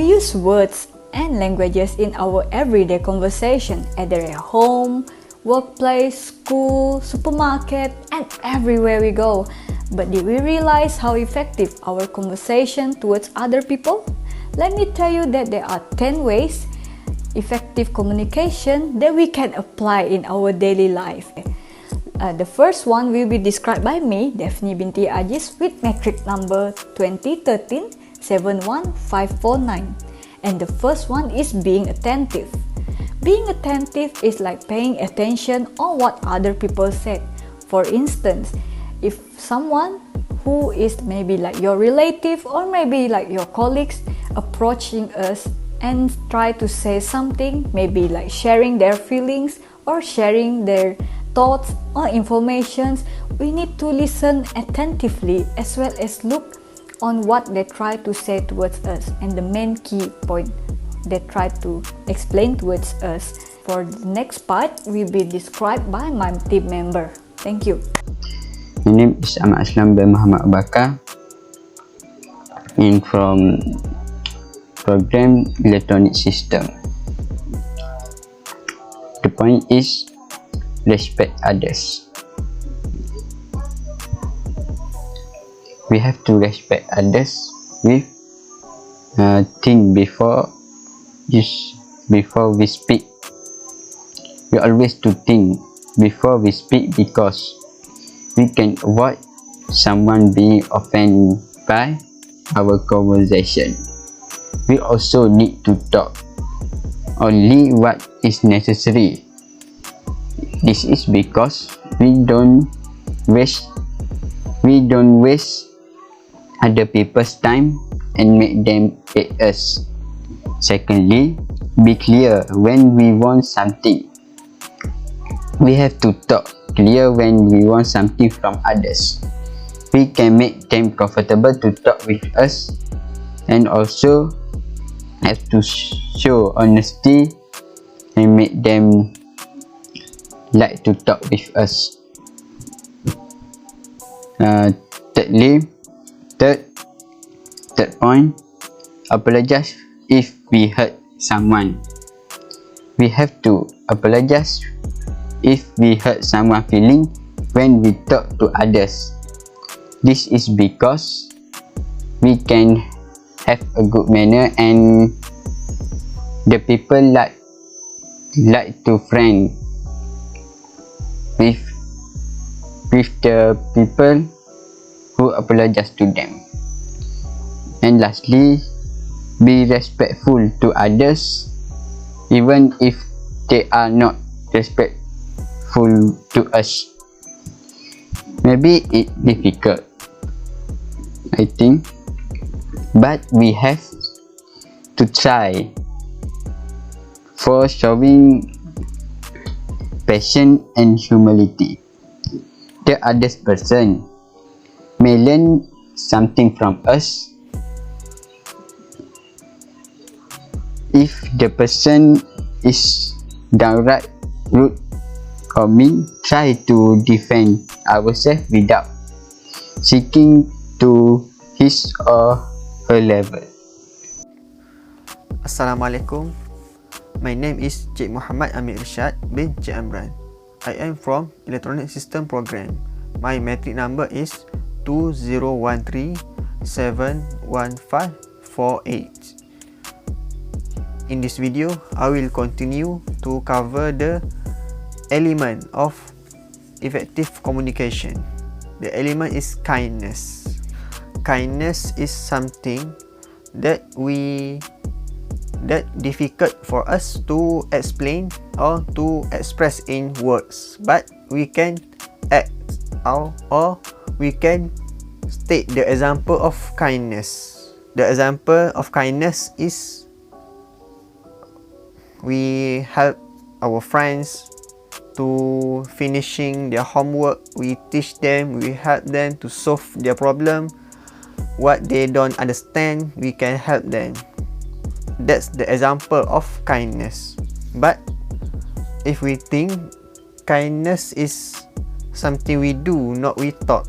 We use words and languages in our everyday conversation, either at home, workplace, school, supermarket, and everywhere we go. But did we realize how effective our conversation towards other people? Let me tell you that there are 10 ways effective communication that we can apply in our daily life. The first one will be described by me, Daphne binti Ajis, with metric number 2013-71549. And the first one is being attentive. Being attentive is like paying attention on what other people said. For instance, if someone who is maybe like your relative or maybe like your colleagues approaching us and try to say something, maybe like sharing their feelings or sharing their thoughts or informations, we need to listen attentively as well as look on what they try to say towards us and the main key point they try to explain towards us. For the next part will be described by my team member. Thank you. My name is Ahmad Aslam bin Muhammad Abakar, and from program electronic system. The point is respect others. We have to respect others with think before we speak. We always to think before we speak because we can avoid someone being offended by our conversation. We also need to talk only what is necessary. This is because we don't waste other people's time and make them hate us. Secondly, be clear when we want something. We have to talk clear when we want something from others. We can make them comfortable to talk with us, and also have to show honesty and make them like to talk with us. Third point, apologize if we hurt someone. We have to apologize if we hurt someone's feeling when we talk to others. This is because we can have a good manner and the people like to friend with the people who apologize to them. And lastly, be respectful to others even if they are not respectful to us. Maybe it's difficult, I think, but we have to try for showing patience and humility. The other person may learn something from us. If the person is downright rude or mean, try to defend ourselves without seeking to his or her level. Assalamualaikum. My name is Cik Muhammad Amir Irsyad bin Cik Amran. I am from Electronic System Program. My metric number is 2013-71548. In this video, I will continue to cover the element of effective communication. The element is kindness. Kindness is something that difficult for us to explain or to express in words, but we can act out or we can state the example of kindness. The example of kindness is we help our friends to finishing their homework, we teach them, we help them to solve their problem. What they don't understand, we can help them. That's the example of kindness. But if we think kindness is something we do, not we thought,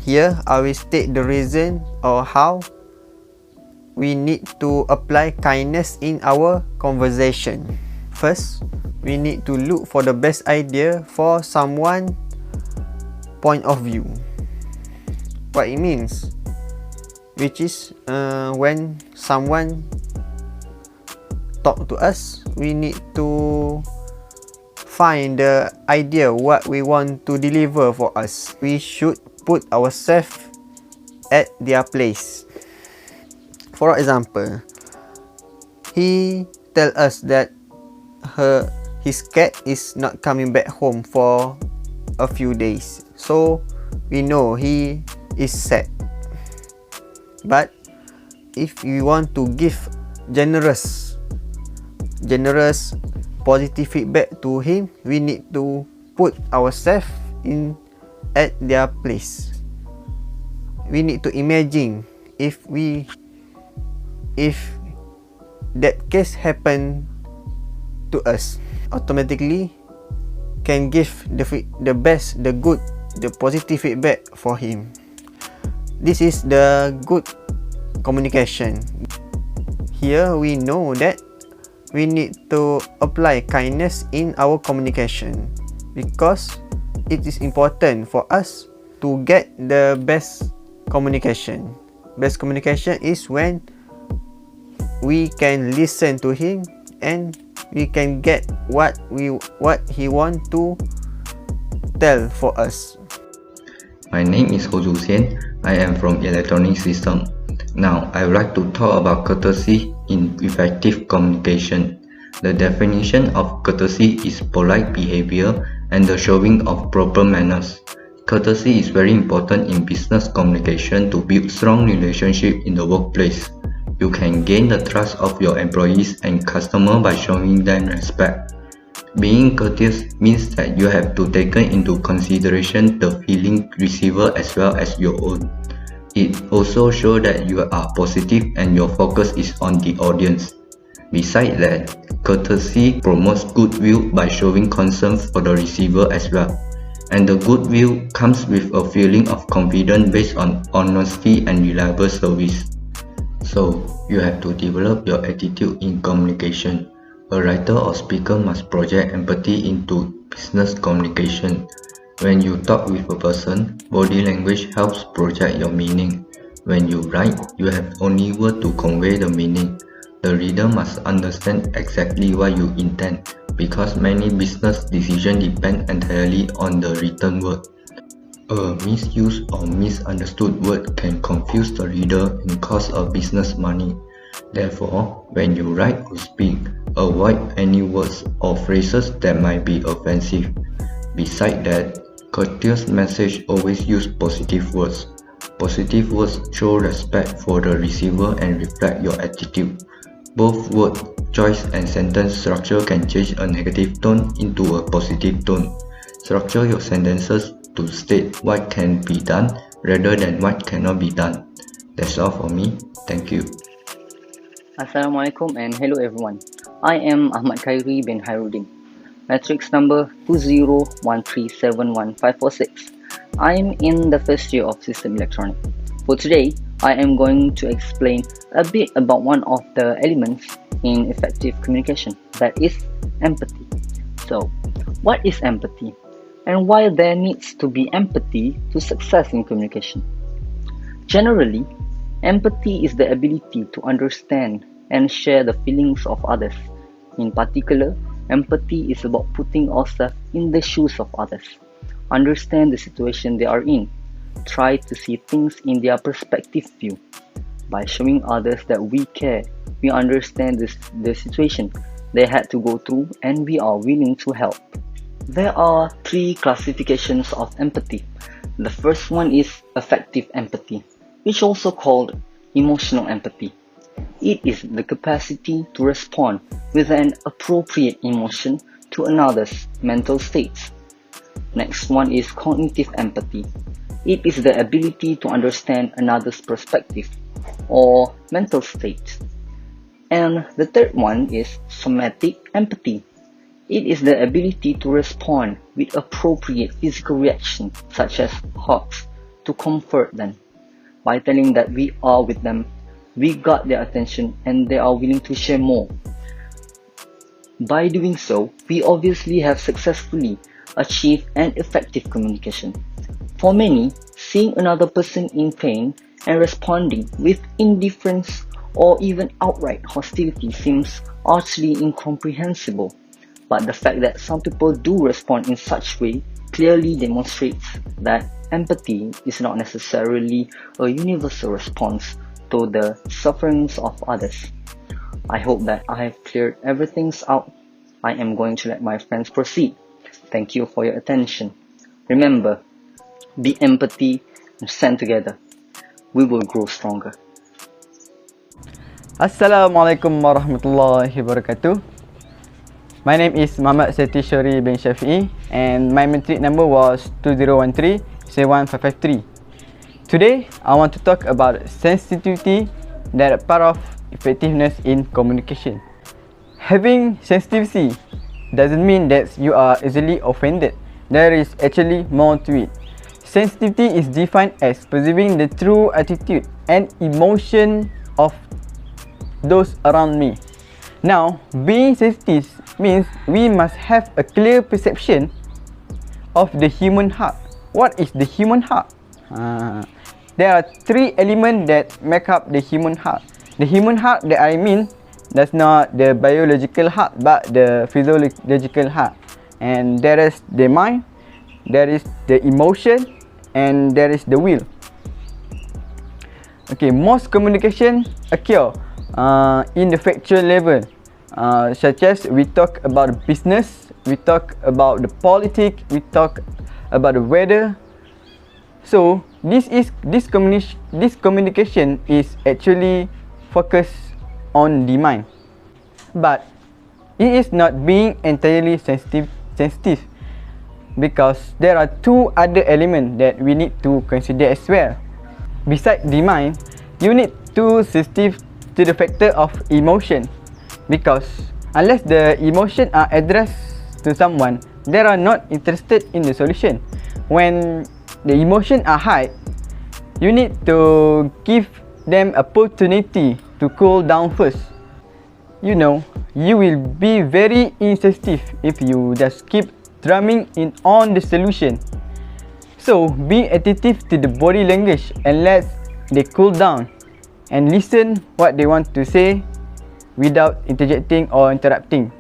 here I will state the reason or how we need to apply kindness in our conversation. First, we need to look for the best idea for someone's point of view. What it means, which is when someone talk to us, we need to find the idea what we want to deliver for us. We should put ourselves at their place. For example, he tell us that his cat is not coming back home for a few days, so we know he is sad. But if we want to give generous positive feedback to him, we need to put ourselves in at their place. We need to imagine if that case happen to us, automatically can give the best, the good, the positive feedback for him. This is the good communication. Here we know that we need to apply kindness in our communication, because it is important for us to get the best communication. Best communication is when we can listen to him and we can get what he want to tell for us. My name is Ho Ju Xian. I am from Electronic System. Now, I would like to talk about courtesy in effective communication. The definition of courtesy is polite behavior and the showing of proper manners. Courtesy is very important in business communication to build strong relationship in the workplace. You can gain the trust of your employees and customers by showing them respect. Being courteous means that you have to take into consideration the feeling receiver as well as your own. It also shows that you are positive and your focus is on the audience. Besides that, courtesy promotes goodwill by showing concern for the receiver as well. And the goodwill comes with a feeling of confidence based on honesty and reliable service. So, you have to develop your attitude in communication. A writer or speaker must project empathy into business communication. When you talk with a person, body language helps project your meaning. When you write, you have only words to convey the meaning. The reader must understand exactly what you intend, because many business decisions depend entirely on the written word. A misused or misunderstood word can confuse the reader and cost a business money. Therefore, when you write or speak, avoid any words or phrases that might be offensive. Besides that, courteous message always use positive words. Positive words show respect for the receiver and reflect your attitude. Both word choice and sentence structure can change a negative tone into a positive tone. Structure your sentences to state what can be done rather than what cannot be done. That's all for me. Thank you. Assalamualaikum and hello everyone. I am Ahmad Khairi bin Hairuddin. Matrix number 2013711546. I am in the first year of System Electronics. For today, I am going to explain a bit about one of the elements in effective communication, that is empathy. So, what is empathy? And why there needs to be empathy to success in communication? Generally, empathy is the ability to understand and share the feelings of others. In particular, empathy is about putting ourselves in the shoes of others. Understand the situation they are in. Try to see things in their perspective view. By showing others that we care, we understand the situation they had to go through and we are willing to help. There are three classifications of empathy. The first one is affective empathy, which is also called emotional empathy. It is the capacity to respond with an appropriate emotion to another's mental states. Next one is cognitive empathy. It is the ability to understand another's perspective or mental state. And the third one is somatic empathy. It is the ability to respond with appropriate physical reaction, such as hugs, to comfort them by telling that we are with them we got their attention and they are willing to share more. By doing so, we obviously have successfully achieved an effective communication. For many, seeing another person in pain and responding with indifference or even outright hostility seems utterly incomprehensible. But the fact that some people do respond in such way clearly demonstrates that empathy is not necessarily a universal response to the sufferings of others. I hope that I have cleared everything out. I am going to let my friends proceed. Thank you for your attention. Remember, be empathy and stand together. We will grow stronger. Assalamualaikum warahmatullahi wabarakatuh. My name is Muhammad Setishori bin Shafi'i and my metric number was 2013-71553. Today, I want to talk about sensitivity that is part of effectiveness in communication. Having sensitivity doesn't mean that you are easily offended. There is actually more to it. Sensitivity is defined as perceiving the true attitude and emotion of those around me. Now, being sensitive means we must have a clear perception of the human heart. What is the human heart? There are three elements that make up the human heart. The human heart that I mean, that's not the biological heart but the physiological heart. And there is the mind, there is the emotion, and there is the will. Okay, most communication occur in the factual level, such as we talk about business, we talk about the politics, we talk about the weather. So this communication is actually focused on the mind, but it is not being entirely sensitive because there are two other elements that we need to consider as well. Besides the mind, you need to sensitive to the factor of emotion, because unless the emotion are addressed to someone, they are not interested in the solution. When the emotion are high, you need to give them opportunity to cool down first. You know, you will be very insensitive if you just keep drumming in on the solution. So be attentive to the body language and let they cool down and listen what they want to say without interjecting or interrupting.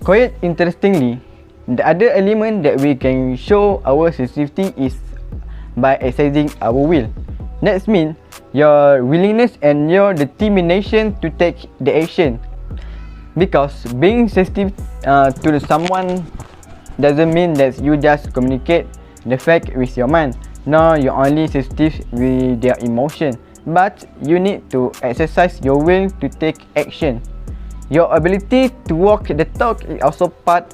Quite interestingly, the other element that we can show our sensitivity is by exercising our will. That means your willingness and your determination to take the action. Because being sensitive to someone doesn't mean that you just communicate the fact with your mind. No, you're only sensitive with their emotion, but you need to exercise your will to take action. Your ability to walk the talk is also part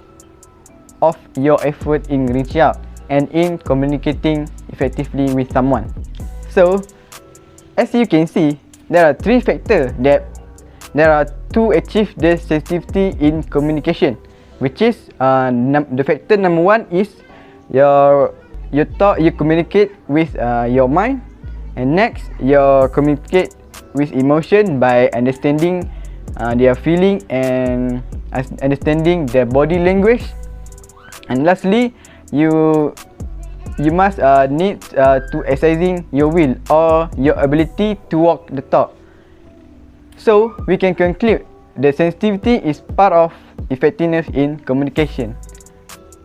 of your effort in reaching out and in communicating effectively with someone. So, as you can see, there are three factors that there are to achieve the sensitivity in communication, which is the factor number one is you communicate with your mind, and next you communicate with emotion by understanding their feeling and understanding their body language, and lastly you must need to exercising your will or your ability to walk the talk. So we can conclude the sensitivity is part of effectiveness in communication.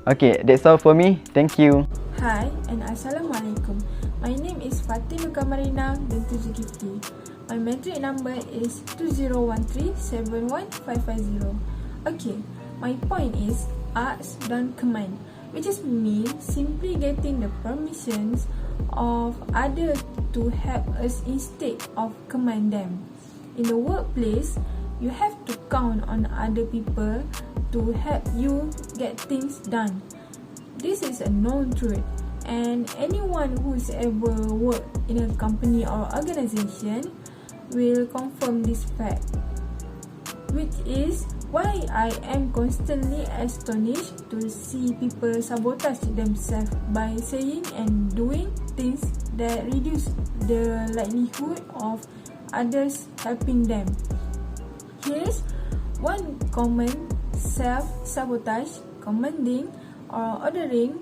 Okay, that's all for me. Thank you. Hi and Assalamualaikum. My name is Fatima Kamarina binti Zulkifli. My metric number is 2013-71550. Okay, my point is ask dan command, which is mean simply getting the permissions of others to help us instead of command them. In the workplace, you have to count on other people to help you get things done. This is a known truth, and anyone who's ever worked in a company or organization will confirm this fact, which is why I am constantly astonished to see people sabotage themselves by saying and doing things that reduce the likelihood of others helping them. Here's one common self-sabotage: commanding or ordering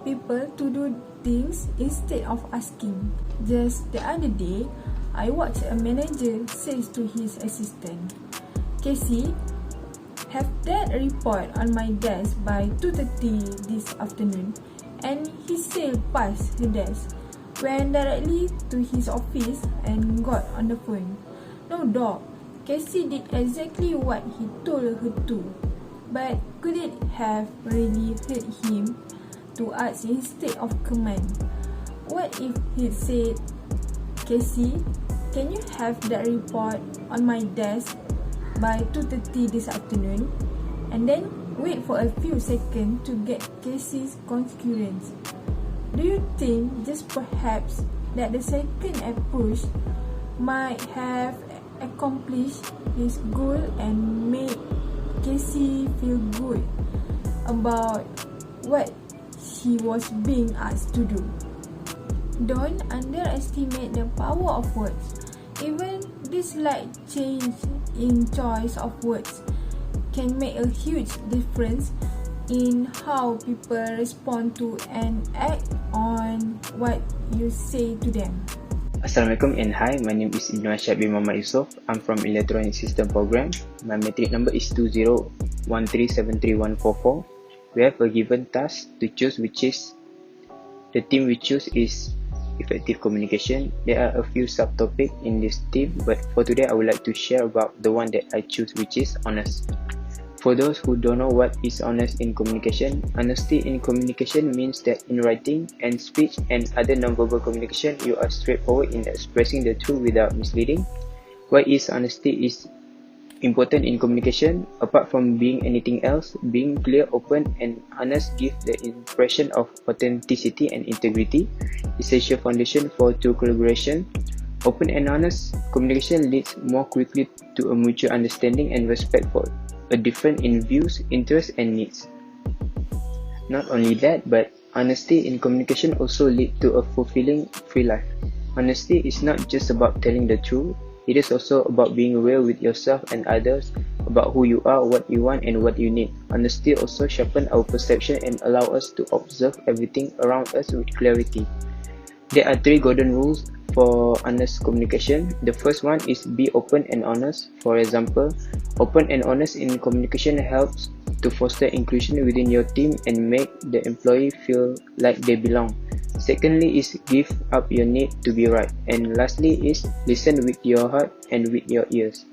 people to do things instead of asking. Just the other day, I watched a manager says to his assistant, "Casey, have that report on my desk by 2:30 this afternoon." And he sailed past her desk, went directly to his office and got on the phone. No doubt, Casey did exactly what he told her to. But could it have really hurt him to ask instead of command? What if he said, "Casey, can you have that report on my desk by 2:30 this afternoon?" And then wait for a few seconds to get Casey's concurrence. Do you think just perhaps that the second approach might have accomplished his goal and made Casey feel good about what he was being asked to do? Don't underestimate the power of words. Even this slight change in choice of words can make a huge difference in how people respond to and act on what you say to them. Assalamualaikum and hi, my name is Ibn Ashad bin Muhammad Yusof. I'm from Electronic System Program. My metric number is 2013731144. We have a given task to choose, which is the theme we choose is effective communication. There are a few subtopics in this theme, but for today I would like to share about the one that I choose, which is honest. For those who don't know what is honest in communication, honesty in communication means that in writing and speech and other non-verbal communication, you are straightforward in expressing the truth without misleading. Why is honesty is important in communication? Apart from being anything else, being clear, open and honest gives the impression of authenticity and integrity, essential foundation for true collaboration. Open and honest communication leads more quickly to a mutual understanding and respect for a difference in views, interests and needs. Not only that, but honesty in communication also leads to a fulfilling free life. Honesty is not just about telling the truth, it is also about being real with yourself and others, about who you are, what you want and what you need. Honesty also sharpens our perception and allows us to observe everything around us with clarity. There are 3 golden rules for honest communication. The first one is be open and honest. For example, open and honest in communication helps to foster inclusion within your team and make the employee feel like they belong. Secondly is give up your need to be right. And lastly is listen with your heart and with your ears.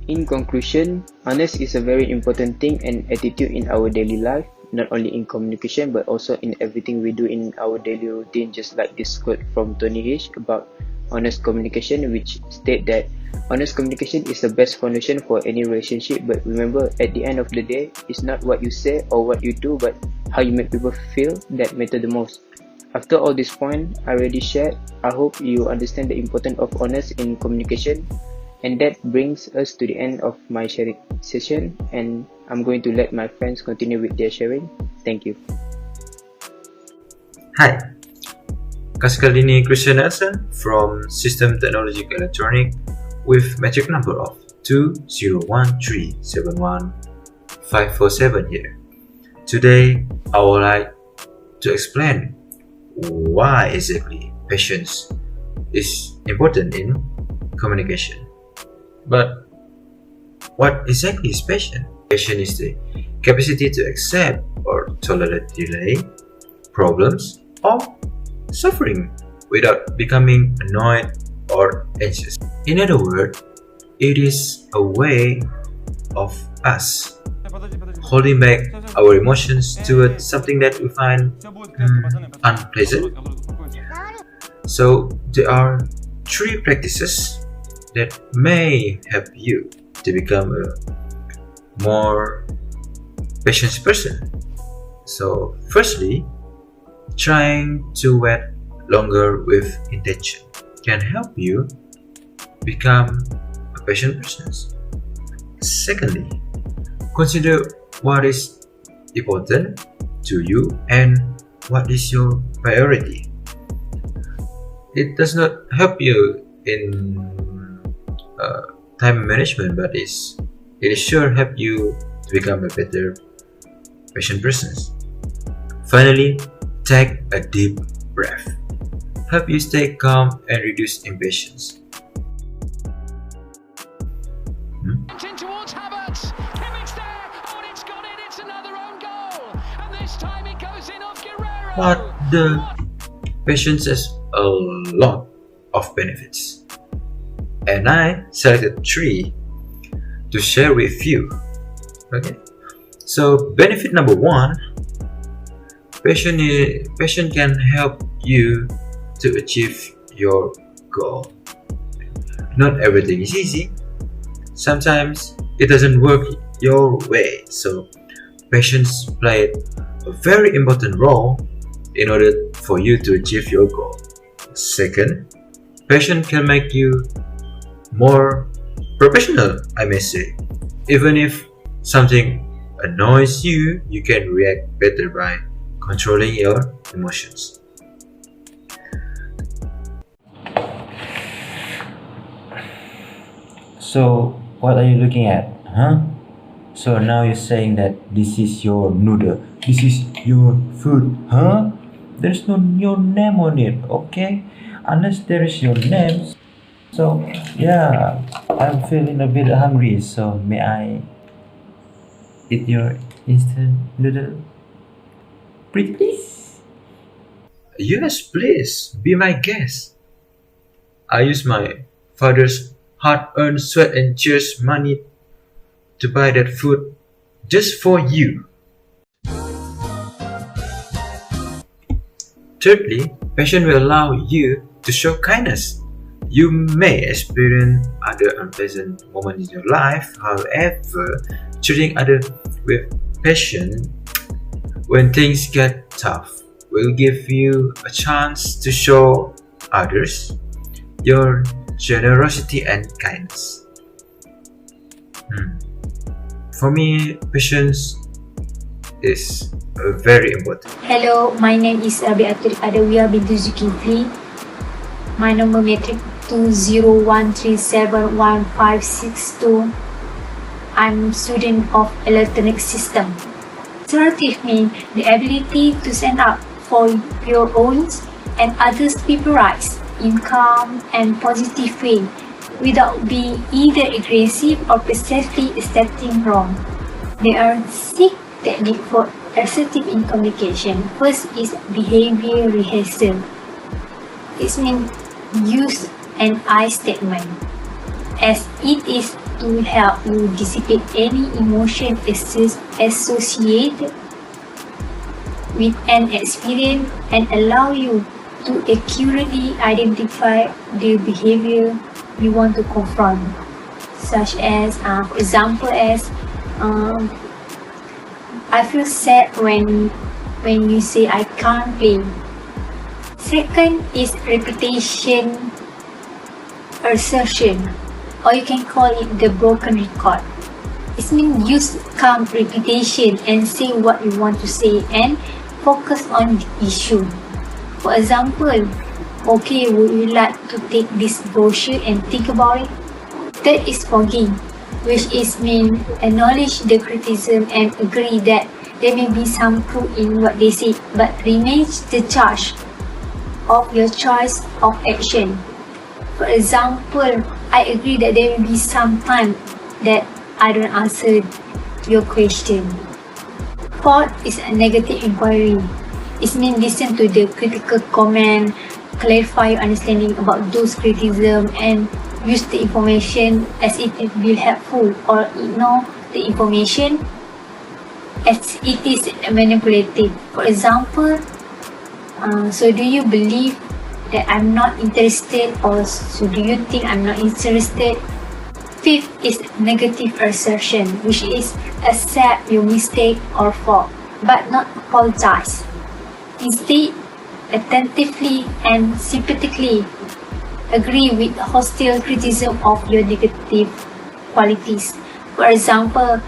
In conclusion, honest is a very important thing and attitude in our daily life, not only in communication but also in everything we do in our daily routine, just like this quote from Tony H about honest communication, which state that honest communication is the best foundation for any relationship. But remember, at the end of the day, it's not what you say or what you do, but how you make people feel that matter the most. After all this point I already shared, I hope you understand the importance of honest in communication. And that brings us to the end of my sharing session, and I'm going to let my friends continue with their sharing. Thank you. Hi, kelas kali ini Christian Nelson from System Technology Electronic with metric number of 2013711547 here. Today, I would like to explain why exactly patience is important in communication. But what exactly is patience? Patience is the capacity to accept or tolerate delay, problems, or suffering without becoming annoyed or anxious. In other words, it is a way of us holding back our emotions towards something that we find unpleasant. So there are 3 practices that may help you to become a more patient person. So firstly, trying to wait longer with intention can help you become a patient person. Secondly, consider what is important to you and what is your priority. It does not help you in time management, but it is sure help you to become a better patient person. Finally, take a deep breath. Help you stay calm and reduce impatience. Towards Havertz. Kimmich's there. Oh, and it's gone in. It's another own goal. And this time it goes in off Guerrero. But the patience has a lot of benefits, and I selected 3 to share with you. Okay, so benefit number 1, patience can help you to achieve your goal. Not everything is easy. Sometimes it doesn't work your way, so patience played a very important role in order for you to achieve your goal. Second, patience can make you more professional, I may say. Even if something annoys you, you can react better by controlling your emotions. So, what are you looking at, huh? So now you're saying that this is your noodle, this is your food, huh? There's no your name on it, okay? Unless there is your name. So, yeah, I'm feeling a bit hungry, so may I eat your instant noodle? Pretty please? Yes, please, be my guest. I use my father's hard-earned sweat and tears money to buy that food just for you. Thirdly, passion will allow you to show kindness. You may experience other unpleasant moments in your life, however, treating others with passion when things get tough will give you a chance to show others your generosity and kindness. For me, patience is very important. Hello, my name is Rabiatul Adawiyah binti Zulkifli. My number matric 2013715562. I'm student of electronic system. Assertive means the ability to stand up for your own and others' people rights in calm and positive way without being either aggressive or perceptively accepting wrong. There are 6 techniques for assertive in communication. First is behavior rehearsal. It means use an I statement, as it is to help you dissipate any emotion associated with an experience and allow you to accurately identify the behavior you want to confront, such as, for example, I feel sad when you say I can't play. Second is repetition assertion, or you can call it the broken record. It means use calm repetition and say what you want to say and focus on the issue. For example, okay, would you like to take this brochure and think about it? Third is forgive, which is mean acknowledge the criticism and agree that there may be some truth in what they say, but remains the charge of your choice of action. For example, I agree that there will be some time that I don't answer your question. Fourth is a negative inquiry. It means listen to the critical comment, clarify your understanding about those criticism, and use the information as it will helpful, or ignore the information as it is manipulative. For example, so do you believe that I'm not interested, or so do you think I'm not interested? Fifth is negative assertion, which is accept your mistake or fault, but not apologize. Instead, attentively and sympathetically agree with hostile criticism of your negative qualities. For example,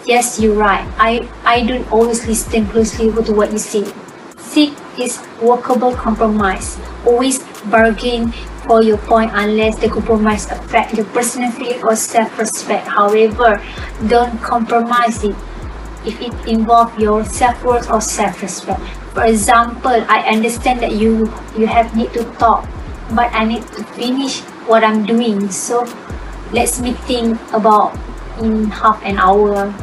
yes, you're right. I don't always listen closely to what you say. Sixth is workable compromise. Always bargain for your point unless the compromise affect your personal feeling or self-respect. However, don't compromise it if it involves your self-worth or self-respect. For example, I understand that you have need to talk, but I need to finish what I'm doing. So let's meeting about in half an hour.